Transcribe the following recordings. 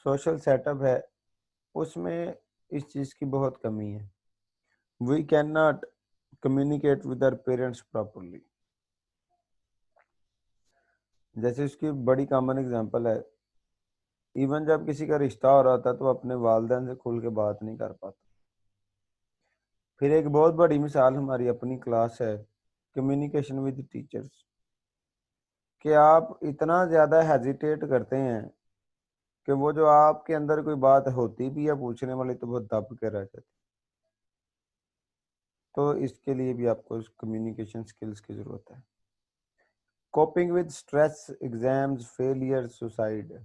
Social setup है उसमें इस चीज़ की बहुत कमी है। We can not communicate with our parents properly. जैसे इसकी बड़ी कॉमन एग्जांपल है, इवन जब किसी का रिश्ता हो रहा था तो वो अपने वालिदैन से खुल के बात नहीं कर पाता। फिर एक बहुत बड़ी मिसाल हमारी अपनी क्लास है, कम्युनिकेशन विद टीचर्स, कि आप इतना ज़्यादा हेजिटेट करते हैं कि वो जो आपके अंदर कोई बात होती भी है पूछने वाली तो वो दब के रह जाती। तो इसके लिए भी आपको कम्युनिकेशन स्किल्स की ज़रूरत है। Coping with stress, exams, failure, suicide.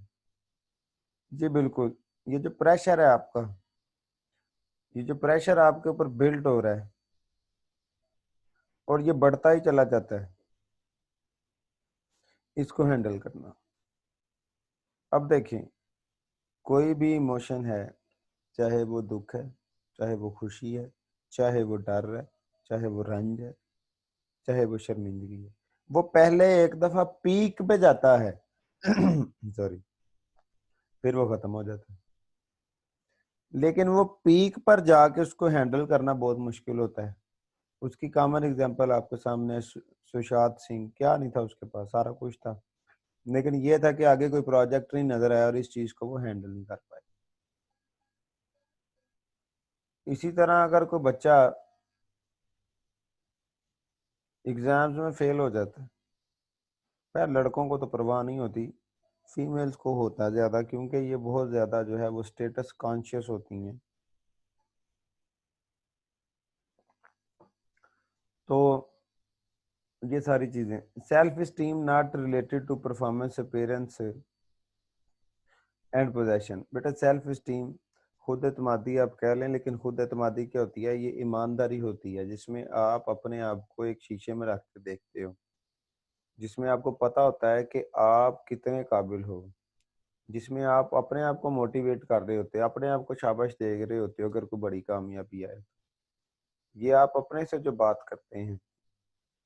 जी बिल्कुल, ये जो प्रेशर है आपका, ये जो प्रेशर आपके ऊपर बिल्ड हो रहा है और ये बढ़ता ही चला जाता है, इसको हैंडल करना। अब देखें, कोई भी इमोशन है, चाहे वो दुख है, चाहे वो खुशी है, चाहे वो डर है, चाहे वो रंज है, चाहे वो शर्मिंदगी है, वो पहले एक दफा पीक पे जाता है सॉरी, फिर वो खत्म हो जाता है। लेकिन वो पीक पर जाके उसको हैंडल करना बहुत मुश्किल होता है। उसकी कॉमन एग्जांपल आपके सामने है, सुशांत सिंह। क्या नहीं था उसके पास, सारा कुछ था, लेकिन ये था कि आगे कोई प्रोजेक्ट नहीं नजर आया और इस चीज को वो हैंडल नहीं कर पाए। इसी तरह अगर कोई बच्चा एग्जाम्स में फेल हो जाता है, यार लड़कों को तो परवाह नहीं होती, फीमेल्स को होता है ज्यादा, क्योंकि ये बहुत ज्यादा जो है वो स्टेटस कॉन्शियस होती हैं। तो ये सारी चीजें, self esteem not related to performance, appearance and possession. बेटा सेल्फ स्टीम खुद एतमादी आप कह लें, लेकिन खुद एतमादी क्या होती है? ये ईमानदारी होती है जिसमें आप अपने आप को एक शीशे में रख के देखते हो, जिसमें आपको पता होता है कि आप कितने काबिल हो, जिसमें आप अपने आप को मोटिवेट कर रहे होते हो, अपने आप को शाबाश दे रहे होते हो अगर कोई बड़ी कामयाबी आए। ये आप अपने से जो बात करते हैं,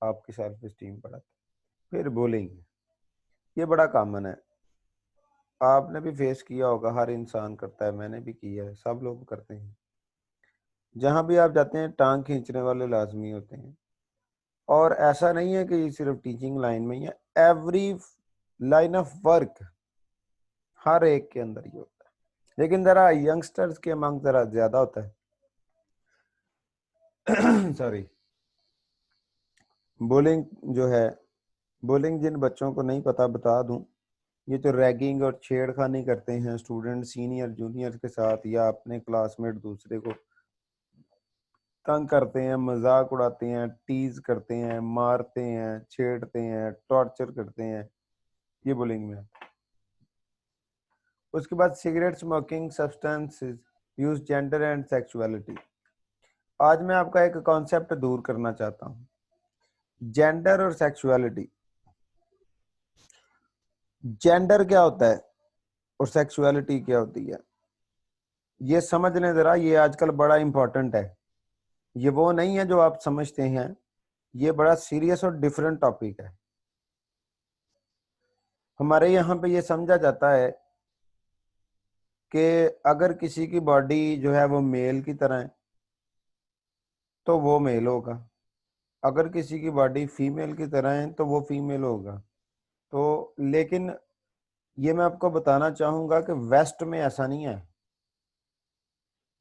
आपकी सेल्फ स्टीम बढ़ाते हैं। फिर बोलेंगे, ये बड़ा कॉमन है, आपने भी फेस किया होगा, हर इंसान करता है, मैंने भी किया है, सब लोग करते हैं। जहां भी आप जाते हैं टांग खींचने वाले लाजमी होते हैं। और ऐसा नहीं है कि ये सिर्फ टीचिंग लाइन में ही है, एवरी लाइन ऑफ वर्क हर एक के अंदर ही होता है, लेकिन जरा यंगस्टर्स के अमंग जरा ज्यादा होता है सॉरी। बुलिंग जो है, बुलिंग जिन बच्चों को नहीं पता बता दूं, ये जो रैगिंग और छेड़खानी करते हैं स्टूडेंट सीनियर जूनियर के साथ, या अपने क्लासमेट दूसरे को तंग करते हैं, मजाक उड़ाते हैं, टीज करते हैं, मारते हैं, छेड़ते हैं, टॉर्चर करते हैं, ये बुलिंग में है। उसके बाद cigarette smoking, substance use, gender and sexuality. आज मैं आपका एक कॉन्सेप्ट दूर करना चाहता हूँ, जेंडर और सेक्सुअलिटी। जेंडर क्या होता है और सेक्सुअलिटी क्या होती है, ये समझ लें जरा, ये आजकल बड़ा इंपॉर्टेंट है। ये वो नहीं है जो आप समझते हैं, ये बड़ा सीरियस और डिफरेंट टॉपिक है। हमारे यहाँ पे ये समझा जाता है कि अगर किसी की बॉडी जो है वो मेल की तरह है तो वो मेल होगा, अगर किसी की बॉडी फीमेल की तरह है तो वो फीमेल होगा। तो लेकिन ये मैं आपको बताना चाहूंगा कि वेस्ट में ऐसा नहीं है।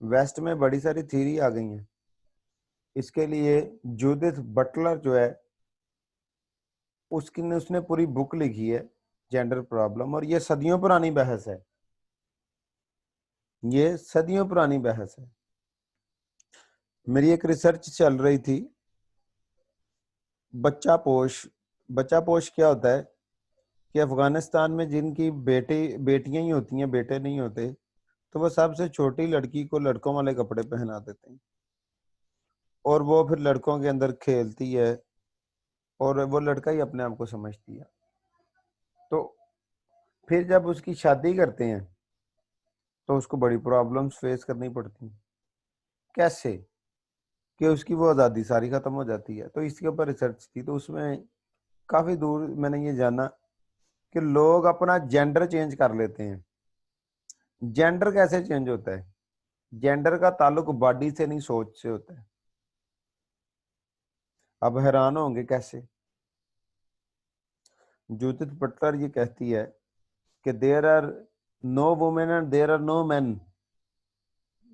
वेस्ट में बड़ी सारी थ्योरी आ गई हैं इसके लिए। जूडिथ बटलर जो है, उसने पूरी बुक लिखी है जेंडर प्रॉब्लम, और ये सदियों पुरानी बहस है, ये सदियों पुरानी बहस है। मेरी एक रिसर्च चल रही थी, बच्चा पोष। बच्चा पोष क्या होता है कि अफगानिस्तान में जिनकी बेटियां ही होती हैं, बेटे नहीं होते, तो वो सबसे छोटी लड़की को लड़कों वाले कपड़े पहना देते हैं और वो फिर लड़कों के अंदर खेलती है और वो लड़का ही अपने आप को समझती है। तो फिर जब उसकी शादी करते हैं तो उसको बड़ी प्रॉब्लम्स फेस करनी पड़ती हैं। कैसे? कि उसकी वो आज़ादी सारी खत्म हो जाती है। तो इसके ऊपर रिसर्च थी, तो उसमें काफी दूर मैंने ये जाना कि लोग अपना जेंडर चेंज कर लेते हैं। जेंडर कैसे चेंज होता है? जेंडर का ताल्लुक बॉडी से नहीं, सोच से होता है। अब हैरान होंगे कैसे? जूडिथ बटलर ये कहती है कि there are no women and there are no men.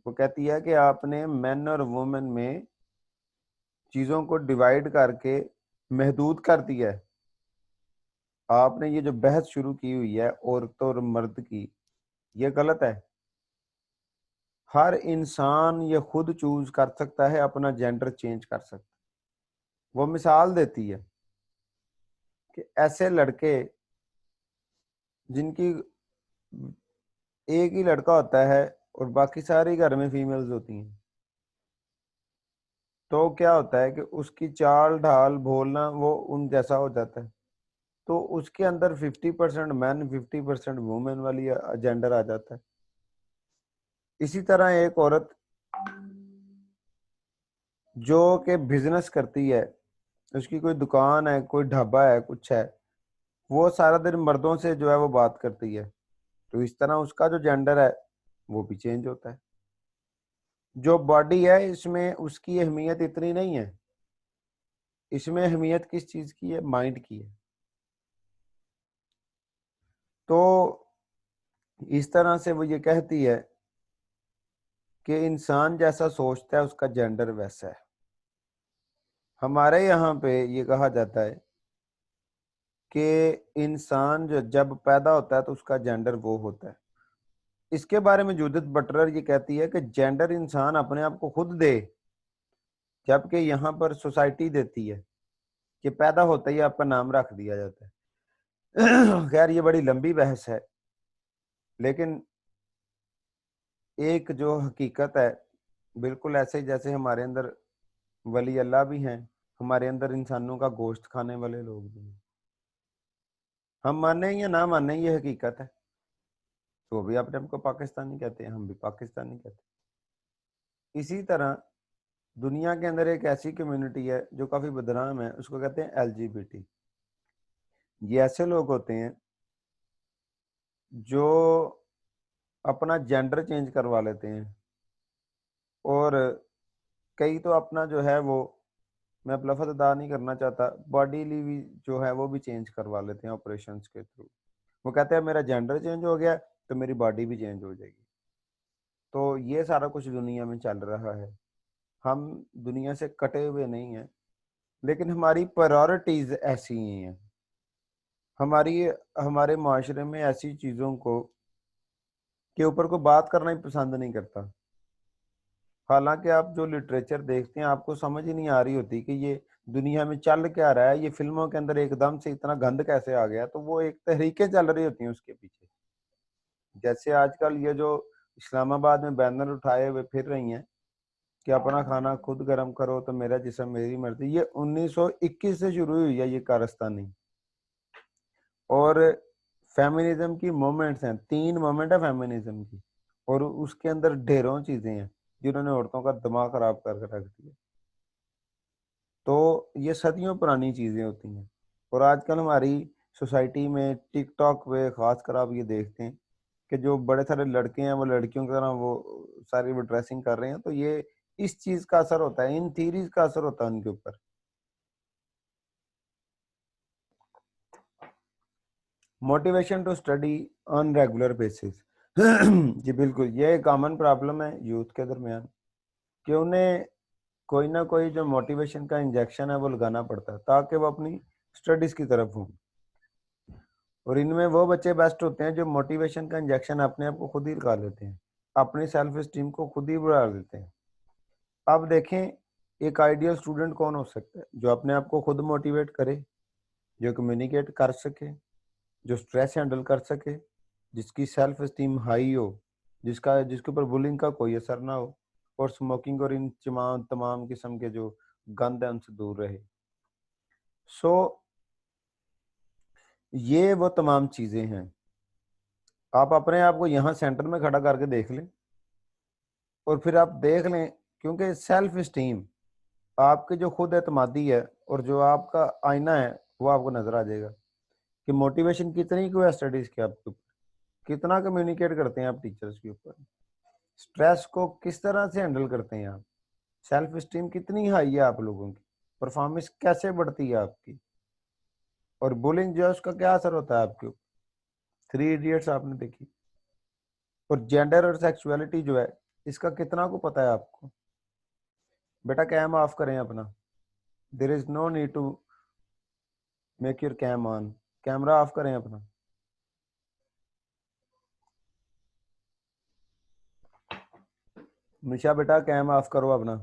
वो कहती है कि आपने मेन और वुमेन में चीजों को डिवाइड करके महदूद कर दिया है। आपने ये जो बहस शुरू की हुई है औरत और मर्द की, ये गलत है। हर इंसान ये खुद चूज कर सकता है, अपना जेंडर चेंज कर सकता है। वो मिसाल देती है कि ऐसे लड़के जिनकी एक ही लड़का होता है और बाकी सारी घर में फीमेल्स होती हैं, तो क्या होता है कि उसकी चाल ढाल बोलना वो उन जैसा हो जाता है। तो उसके अंदर 50% मैन 50% वुमेन वाली जेंडर आ जाता है। इसी तरह एक औरत जो कि बिजनेस करती है, उसकी कोई दुकान है, कोई ढाबा है, कुछ है, वो सारा दिन मर्दों से जो है वो बात करती है, तो इस तरह उसका जो जेंडर है वो भी चेंज होता है। जो बॉडी है इसमें उसकी अहमियत इतनी नहीं है, इसमें अहमियत किस चीज की है? माइंड की है। तो इस तरह से वो ये कहती है कि इंसान जैसा सोचता है उसका जेंडर वैसा है। हमारे यहाँ पे ये कहा जाता है कि इंसान जो जब पैदा होता है तो उसका जेंडर वो होता है। इसके बारे में जूडिथ बटलर ये कहती है कि जेंडर इंसान अपने आप को खुद दे, जबकि यहाँ पर सोसाइटी देती है कि पैदा होता ही आपका नाम रख दिया जाता है। खैर ये बड़ी लंबी बहस है, लेकिन एक जो हकीकत है, बिल्कुल ऐसे ही जैसे हमारे अंदर वली अल्लाह भी हैं, हमारे अंदर इंसानों का गोश्त खाने वाले लोग भी हैं। हम माने या ना माने ये हकीकत है। तो भी अपने आपको पाकिस्तानी कहते हैं, हम भी पाकिस्तानी कहते हैं। इसी तरह दुनिया के अंदर एक ऐसी कम्युनिटी है जो काफी बदनाम है, उसको कहते हैं LGBT। ये ऐसे लोग होते हैं जो अपना जेंडर चेंज करवा लेते हैं, और कई तो अपना जो है वो, मैं अब लफ्ज़ अदा नहीं करना चाहता, बॉडीली भी जो है वो भी चेंज करवा लेते हैं ऑपरेशंस के थ्रू। वो कहते हैं मेरा जेंडर चेंज हो गया तो मेरी बॉडी भी चेंज हो जाएगी। तो ये सारा कुछ दुनिया में चल रहा है। हम दुनिया से कटे हुए नहीं हैं, लेकिन हमारी प्रायोरिटीज ऐसी ही हैं। हमारी हमारे माशरे में ऐसी चीज़ों को के ऊपर कोई बात करना ही पसंद नहीं करता। हालांकि आप जो लिटरेचर देखते हैं आपको समझ ही नहीं आ रही होती कि ये दुनिया में चल क्या रहा है, ये फिल्मों के अंदर एकदम से इतना गंद कैसे आ गया, तो वो एक तहरीकें चल रही होती हैं उसके पीछे। जैसे आजकल ये जो इस्लामाबाद में बैनर उठाए हुए फिर रही हैं कि अपना खाना खुद गर्म करो तो मेरा जिस्म मेरी मर्जी, ये 1921 से शुरू हुई है ये कारस्तानी। और फेमिनिज्म की मूवमेंट्स हैं, 3 मूवमेंट है फेमिनिज्म की, और उसके अंदर ढेरों चीजें हैं जिन्होंने औरतों का दिमाग खराब करके रख दिया। तो ये सदियों पुरानी चीजें होती हैं। और आजकल हमारी सोसाइटी में टिकटॉक पे खासकर आप ये देखते हैं कि जो बड़े सारे लड़के हैं वो लड़कियों की तरह वो सारी वो ड्रेसिंग कर रहे हैं, तो ये इस चीज का असर होता है, इन थीरीज का असर होता है उनके ऊपर। Motivation to study on regular basis. जी बिल्कुल, ये एक कॉमन प्रॉब्लम है यूथ के दरमियान कि उन्हें कोई ना कोई जो मोटिवेशन का इंजेक्शन है वो लगाना पड़ता है ताकि वो अपनी स्टडीज की तरफ हों। और इनमें वो बच्चे बेस्ट होते हैं जो मोटिवेशन का इंजेक्शन अपने आप को खुद ही लगा लेते हैं, अपनी सेल्फ स्टीम को खुद ही बढ़ा देते हैं। अब देखें एक आइडियल स्टूडेंट कौन हो सकता है? जो अपने आप को खुद मोटिवेट करे, जो कम्युनिकेट कर सके, जो स्ट्रेस हैंडल कर सके, जिसकी सेल्फ स्टीम हाई हो, जिसके ऊपर बुलिंग का कोई असर ना हो, और स्मोकिंग और इन तमाम तमाम किस्म के जो गंद है उनसे दूर रहे। सो ये वो तमाम चीजें हैं। आप अपने आप को यहाँ सेंटर में खड़ा करके देख लें और फिर आप देख लें, क्योंकि सेल्फ स्टीम आपकी जो खुद एतमादी है और जो आपका आईना है वो आपको नजर आ जाएगा कि मोटिवेशन कितनी क्यों है स्टडीज के आपके ऊपर। कितना कम्युनिकेट करते हैं आप टीचर्स के ऊपर, स्ट्रेस को किस तरह से हैंडल करते हैं आप, सेल्फ स्टीम कितनी हाई है आप लोगों की, परफॉर्मेंस कैसे बढ़ती है आपकी, और बुलिंग जो है उसका क्या असर होता है आपके ऊपर। थ्री इडियट्स आपने देखी। और जेंडर और सेक्सुअलिटी जो है इसका कितना को पता है आपको। बेटा कैम ऑफ करें अपना, there is no need to make your cam on, camera off करें अपना। निशा बेटा कैम ऑफ करो अपना।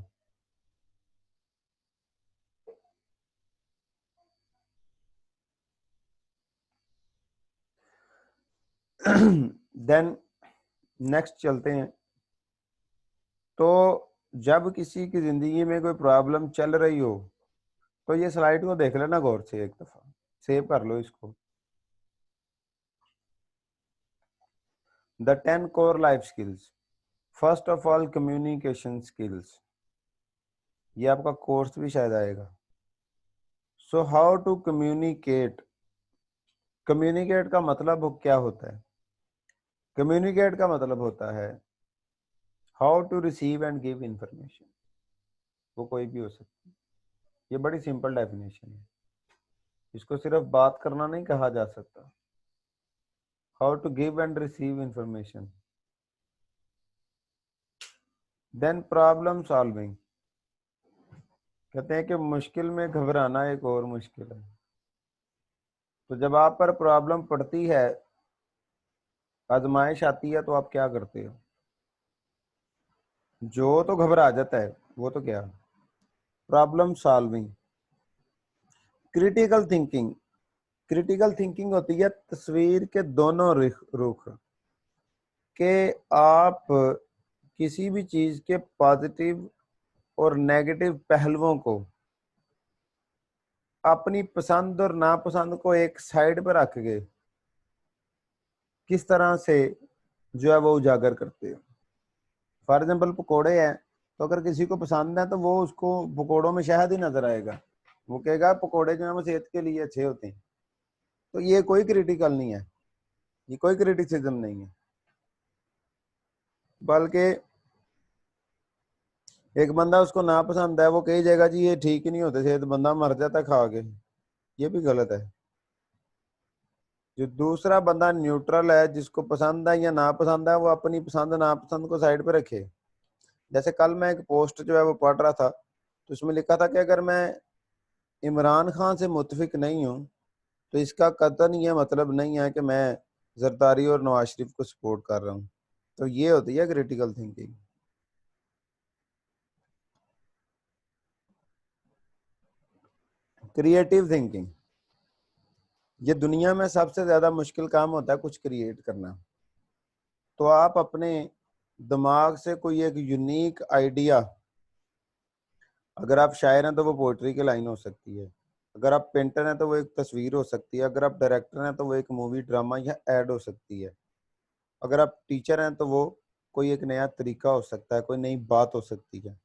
देन नेक्स्ट चलते हैं। तो जब किसी की जिंदगी में कोई प्रॉब्लम चल रही हो तो ये स्लाइड को देख लेना गौर से, एक दफा सेव कर लो इसको। The 10 core life skills, first of all communication skills, ये आपका कोर्स भी शायद आएगा। So how to communicate, communicate का मतलब क्या होता है। कम्युनिकेट का मतलब होता है how to receive and give information, वो कोई भी हो सकती है। ये बड़ी सिंपल डेफिनेशन है, इसको सिर्फ बात करना नहीं कहा जा सकता। How to give and receive information. Then problem solving, कहते हैं कि मुश्किल में घबराना एक और मुश्किल है। तो जब आप पर प्रॉब्लम पड़ती है, आजमाइश आती है, तो आप क्या करते हो। जो तो घबरा जाता है वो तो क्या, problem solving. Critical thinking, critical thinking होती है तस्वीर के दोनों रुख, के आप किसी भी चीज के पॉजिटिव और नेगेटिव पहलुओं को, अपनी पसंद और नापसंद को एक साइड पर रख के किस तरह से जो है वो उजागर करते हो। फॉर एग्जाम्पल पकोड़े हैं, तो अगर किसी को पसंद है तो वो उसको पकोड़ों में शहद ही नजर आएगा, वो कहेगा पकोड़े जो है वो सेहत के लिए अच्छे होते हैं। तो ये कोई क्रिटिकल नहीं है, ये कोई क्रिटिसिज्म नहीं है, बल्कि एक बंदा उसको ना पसंद है, वो कही जाएगा जी ये ठीक ही नहीं होते, सेहत बंदा मर जाता खा के, ये भी गलत है। जो दूसरा बंदा न्यूट्रल है, जिसको पसंद है या ना पसंद है, वो अपनी पसंद नापसंद को साइड पे रखे। जैसे कल मैं एक पोस्ट जो है वो पढ़ रहा था, तो उसमें लिखा था कि अगर मैं इमरान खान से मुतफिक नहीं हूँ तो इसका कतई ये मतलब नहीं है कि मैं जरदारी और नवाज शरीफ को सपोर्ट कर रहा हूँ। तो ये होती है क्रिटिकल थिंकिंग। क्रिएटिव थिंकिंग, ये दुनिया में सबसे ज्यादा मुश्किल काम होता है कुछ क्रिएट करना। तो आप अपने दिमाग से कोई एक यूनिक आइडिया, अगर आप शायर हैं तो वो पोइट्री की लाइन हो सकती है, अगर आप पेंटर हैं तो वो एक तस्वीर हो सकती है, अगर आप डायरेक्टर हैं तो वो एक मूवी ड्रामा या एड हो सकती है, अगर आप टीचर हैं तो वो कोई एक नया तरीका हो सकता है, कोई नई बात हो सकती है।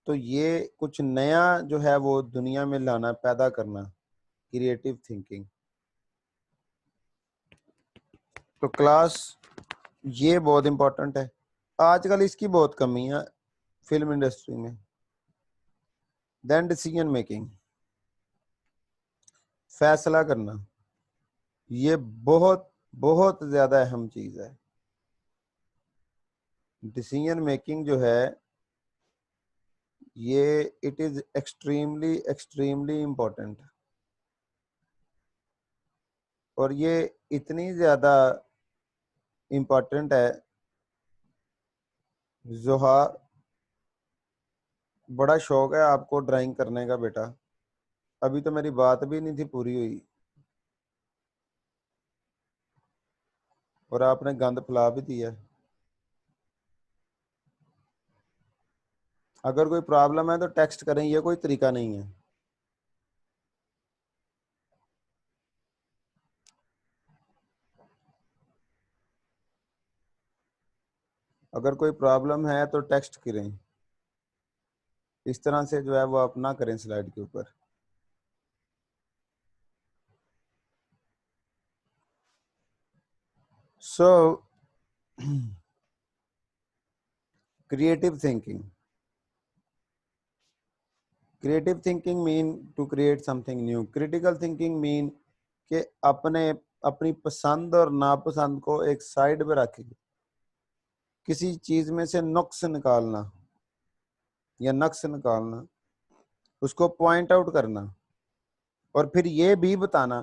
तो ये कुछ नया जो है वो दुनिया में लाना, पैदा करना, क्रिएटिव थिंकिंग। तो क्लास ये बहुत इंपॉर्टेंट है, आजकल इसकी बहुत कमी है फिल्म इंडस्ट्री में। देन डिसीजन मेकिंग, फैसला करना, ये बहुत बहुत ज्यादा अहम चीज है। डिसीजन मेकिंग जो है ये it is extremely extremely important. और ये इतनी ज्यादा इम्पोर्टेंट है, जोहा बड़ा शौक है आपको ड्राइंग करने का बेटा, अभी तो मेरी बात भी नहीं थी पूरी हुई और आपने गंद फैला भी दिया। अगर कोई प्रॉब्लम है तो टेक्स्ट करें, ये कोई तरीका नहीं है। अगर कोई प्रॉब्लम है तो टेक्स्ट करें, इस तरह से जो है वो अपना करें स्लाइड के ऊपर। सो creative thinking. Creative thinking mean to create something new. Critical thinking mean कि अपनी पसंद और नापसंद को एक साइड पे रख के किसी चीज में से नुक्स निकालना या नक्स निकालना, उसको पॉइंट आउट करना और फिर ये भी बताना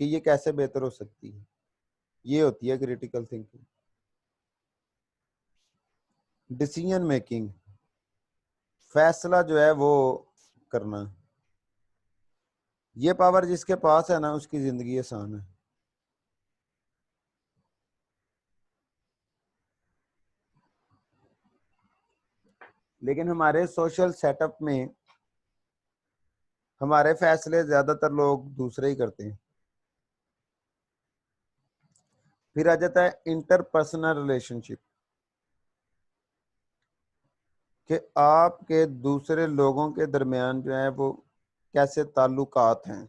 कि ये कैसे बेहतर हो सकती है। ये होती है क्रिटिकल थिंकिंग। डिसीजन मेकिंग, फैसला जो है वो करना, ये पावर जिसके पास है ना, उसकी जिंदगी आसान है। लेकिन हमारे सोशल सेटअप में हमारे फैसले ज्यादातर लोग दूसरे ही करते हैं। फिर आ जाता है इंटरपर्सनल रिलेशनशिप, कि आपके दूसरे लोगों के दरमियान जो है वो कैसे ताल्लुकात हैं,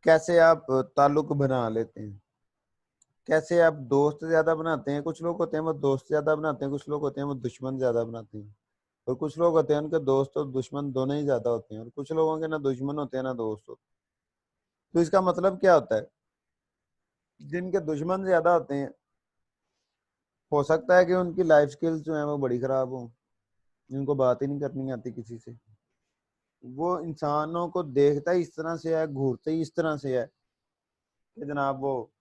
कैसे आप ताल्लुक बना लेते हैं, कैसे आप दोस्त ज्यादा बनाते हैं। कुछ लोग होते हैं वो दोस्त ज्यादा बनाते हैं, कुछ लोग होते हैं वो दुश्मन ज्यादा बनाते हैं, और कुछ लोग होते हैं उनके दोस्त और दुश्मन दोनों ही ज्यादा होते हैं, और कुछ लोगों के ना दुश्मन होते हैं ना दोस्त होते हैं। तो इसका मतलब क्या होता है, जिनके दुश्मन ज्यादा होते हैं हो सकता है कि उनकी लाइफ स्किल्स जो है वो बड़ी खराब हो, उनको बात ही नहीं करनी आती किसी से, वो इंसानों को देखता ही इस तरह से है, घूरते ही इस तरह से है कि जनाब वो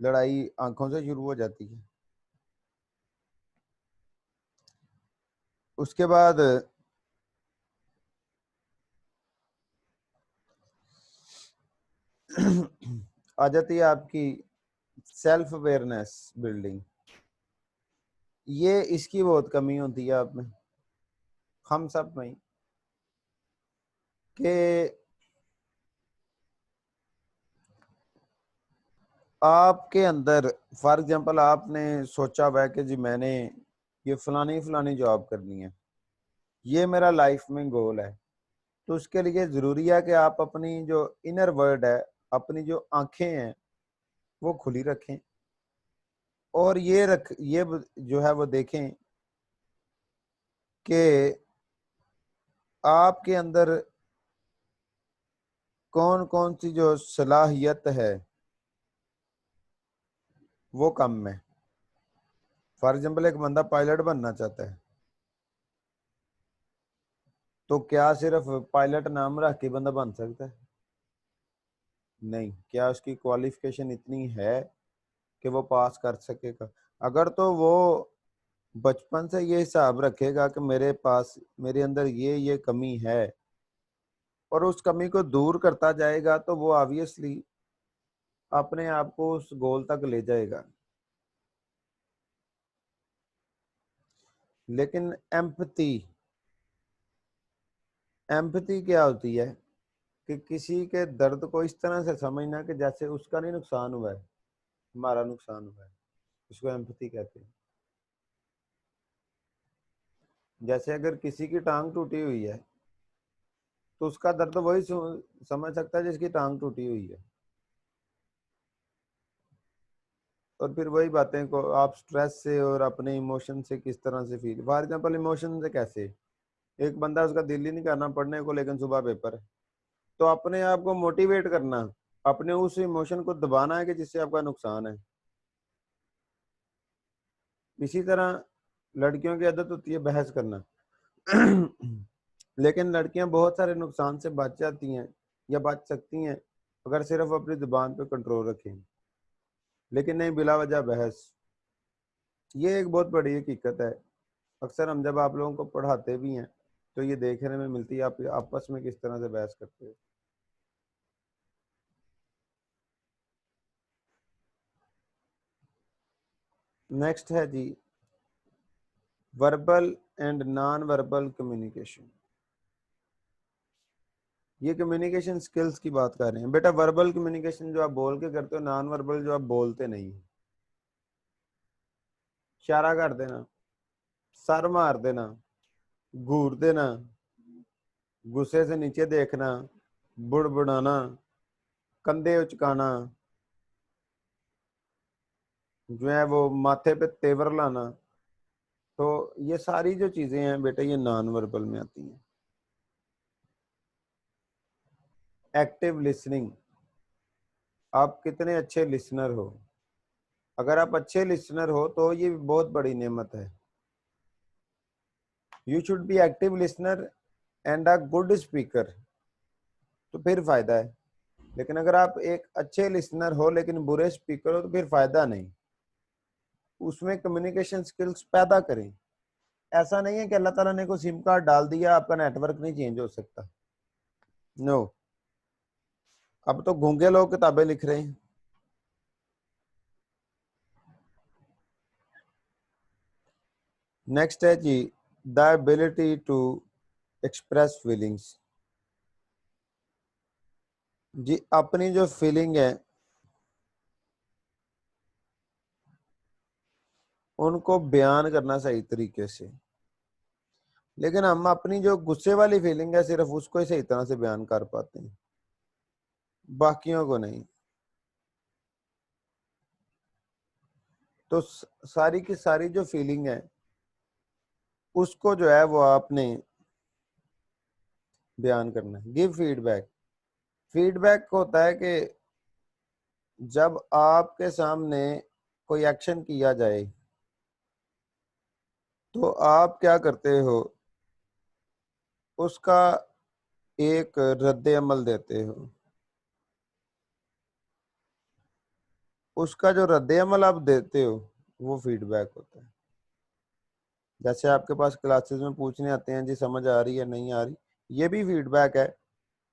लड़ाई आंखों से शुरू हो जाती है। उसके बाद आ जाती है आपकी सेल्फ अवेयरनेस बिल्डिंग। ये इसकी बहुत कमी होती है आप में, हम सब में, कि आपके अंदर फॉर एग्जांपल आपने सोचा हुआ है कि जी मैंने ये फलानी फलानी जॉब करनी है, ये मेरा लाइफ में गोल है। तो उसके लिए जरूरी है कि आप अपनी जो इनर वर्ल्ड है, अपनी जो आंखें हैं वो खुली रखें, और जो है वो देखें कि आपके अंदर कौन कौन सी जो सलाहियत है वो कम है। फॉर एग्जाम्पल एक बंदा पायलट बनना चाहता है, तो क्या सिर्फ पायलट नाम रख के बंदा बन सकता है? नहीं। क्या उसकी क्वालिफिकेशन इतनी है कि वो पास कर सकेगा? अगर तो वो बचपन से ये हिसाब रखेगा कि मेरे अंदर ये कमी है, और उस कमी को दूर करता जाएगा, तो वो ऑब्वियसली अपने आप को उस गोल तक ले जाएगा। लेकिन एम्पैथी, एम्पैथी क्या होती है कि किसी के दर्द को इस तरह से समझना कि जैसे उसका नहीं नुकसान हुआ है, हमारा नुकसान हुआ है। इसको एम्पैथी कहते हैं। जैसे अगर किसी की टांग टूटी हुई है, तो उसका दर्द वही समझ सकता है जिसकी टांग टूटी हुई है। और फिर वही बातें को आप स्ट्रेस से और अपने इमोशन से किस तरह से फील, फॉर एग्जाम्पल इमोशन से कैसे, एक बंदा उसका दिल ही नहीं करना पढ़ने को, लेकिन सुबह पेपर है, तो अपने आप को मोटिवेट करना, अपने उस इमोशन को दबाना है कि जिससे आपका नुकसान है। इसी तरह लड़कियों की आदत होती है बहस करना। लेकिन लड़कियां बहुत सारे नुकसान से बच जाती हैं या बच सकती हैं अगर सिर्फ अपनी जुबान पे कंट्रोल रखें। लेकिन नहीं, बिला वजह बहस, ये एक बहुत बड़ी हकीकत है। अक्सर हम जब आप लोगों को पढ़ाते भी हैं तो ये देखने में मिलती है, आप आपस में किस तरह से बहस करते हो। नेक्स्ट है जी verbal and non verbal communication. ये कम्युनिकेशन स्किल्स की बात कर रहे हैं बेटा। वर्बल कम्युनिकेशन जो आप बोल के करते हो, नॉन वर्बल जो आप बोलते नहीं। इशारा कर देना, सर मार देना, घूर देना, गुस्से से नीचे देखना, बुड़बुड़ाना, कंधे उचकाना, जो है वो माथे पे तेवर लाना, तो ये सारी जो चीजें हैं बेटा ये नॉन वर्बल में आती हैं। एक्टिव लिसनिंग, आप कितने अच्छे लिसनर हो। अगर आप अच्छे लिसनर हो तो ये बहुत बड़ी नेमत है। You should be active listener and a good speaker, तो फिर फायदा है। लेकिन अगर आप एक अच्छे लिसनर हो लेकिन बुरे स्पीकर हो तो फिर फायदा नहीं। उसमें कम्युनिकेशन स्किल्स पैदा करें। ऐसा नहीं है कि अल्लाह ताला ने कोई सिम कार्ड डाल दिया आपका नेटवर्क नहीं चेंज हो सकता। नो, अब तो गूंगे लोग किताबें लिख रहे हैं। नेक्स्ट है जी, the ability to express feelings. जी अपनी जो फीलिंग है उनको बयान करना सही तरीके से। लेकिन हम अपनी जो गुस्से वाली फीलिंग है सिर्फ उसको ही सही तरह से बयान कर पाते हैं, बाकियों को नहीं। तो सारी की सारी जो फीलिंग है उसको जो है वो आपने बयान करना है। Give feedback. फीडबैक होता है कि जब आपके सामने कोई एक्शन किया जाए तो आप क्या करते हो, उसका एक रद्द अमल देते हो। उसका जो रद्द अमल आप देते हो वो फीडबैक होता है। जैसे आपके पास क्लासेस में पूछने आते हैं जी समझ आ रही है नहीं आ रही, ये भी फीडबैक है।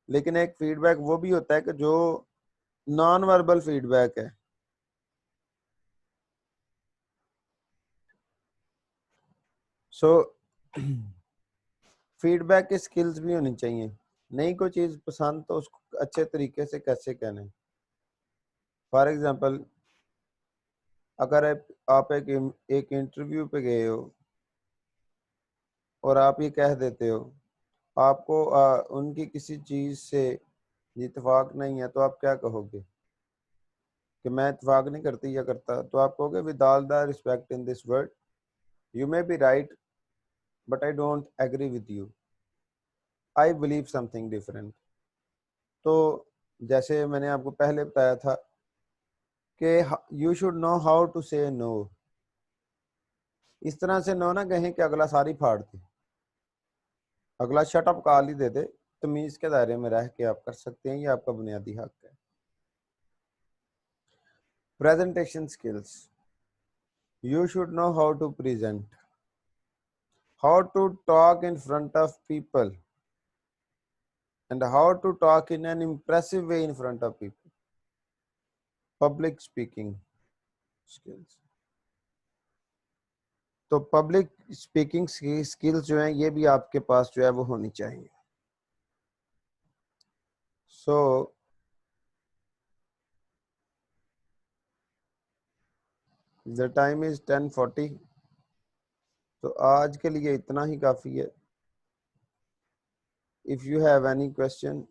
लेकिन एक फीडबैक वो भी होता है कि जो नॉन वर्बल फीडबैक है। सो फीडबैक की स्किल्स भी होनी चाहिए। नई कोई चीज पसंद तो उसको अच्छे तरीके से कैसे कहना है। फॉर एग्जांपल, अगर आप एक इंटरव्यू पे गए हो और आप ये कह देते हो, आपको उनकी किसी चीज से इत्तेफाक नहीं है, तो आप क्या कहोगे कि मैं इत्तेफाक नहीं करती या करता, तो आप कहोगे with all the respect in this world you may be right but I don't agree with you, I believe something different. तो जैसे मैंने आपको पहले बताया था कि you should know how to say no. इस तरह से नो ना कहें कि अगला सारी फाड़ दे, अगला शट अप कॉल ही दे दे। तमीज के दायरे में रह के आप कर सकते हैं, ये आपका बुनियादी हक है। Presentation skills, you should know how to present, how to talk in front of people, and how to talk in an impressive way in front of people. Public speaking skills, तो पब्लिक स्पीकिंग स्किल्स जो हैं ये भी आपके पास जो है वो होनी चाहिए। सो द टाइम इज 10:40, तो आज के लिए इतना ही काफ़ी है। If you have any question